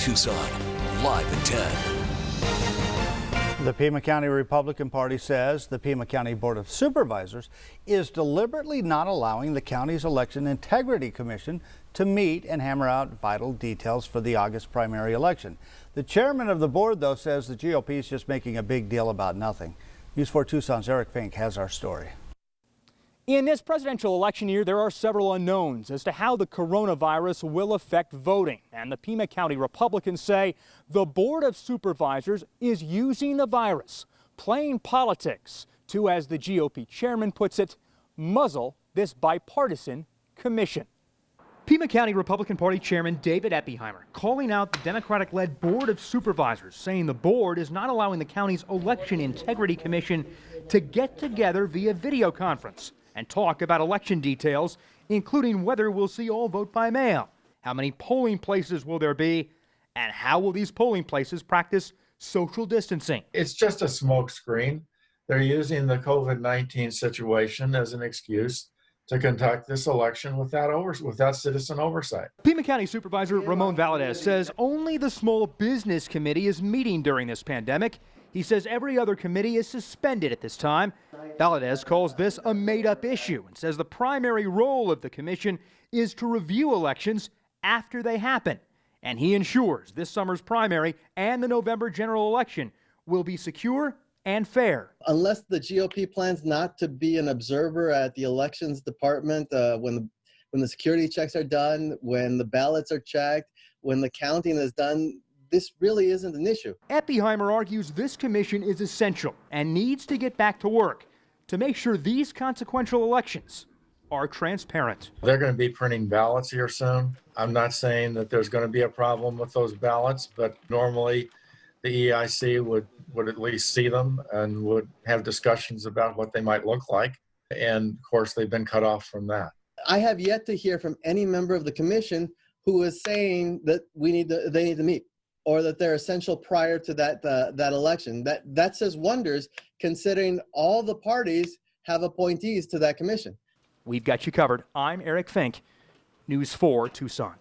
Tucson, live at 10. The Pima County Republican Party says the Pima County Board of Supervisors is deliberately not allowing the county's Election Integrity Commission to meet and hammer out vital details for the August primary election. The chairman of the board, though, says the GOP is just making a big deal about nothing. News 4 Tucson's Eric Fink has our story. In this presidential election year, there are several unknowns as to how the coronavirus will affect voting. And the Pima County Republicans say the Board of Supervisors is using the virus, playing politics, to, as the GOP chairman puts it, muzzle this bipartisan commission. Pima County Republican Party Chairman David Eppiheimer calling out the Democratic-led Board of Supervisors, saying the board is not allowing the county's Election Integrity Commission to get together via video conference and talk about election details, including whether we'll see all vote by mail, how many polling places will there be, and how will these polling places practice social distancing. It's just a smokescreen. They're using the COVID-19 situation as an excuse to conduct this election without citizen oversight. Pima County Supervisor Ramon Valadez says only the Small Business Committee is meeting during this pandemic. He says every other committee is suspended at this time. Valadez calls this a made-up issue and says the primary role of the commission is to review elections after they happen. And he ensures this summer's primary and the November general election will be secure and fair. Unless the GOP plans not to be an observer at the elections department when the security checks are done, when the ballots are checked, when the counting is done, this really isn't an issue. Eppiheimer argues this commission is essential and needs to get back to work to make sure these consequential elections are transparent. They're going to be printing ballots here soon. I'm not saying that there's going to be a problem with those ballots, but normally the EIC would at least see them and would have discussions about what they might look like. And of course, they've been cut off from that. I have yet to hear from any member of the commission who is saying that they need to meet, or that they're essential prior to that election. That says wonders, considering all the parties have appointees to that commission. We've got you covered. I'm Eric Fink, News 4 Tucson.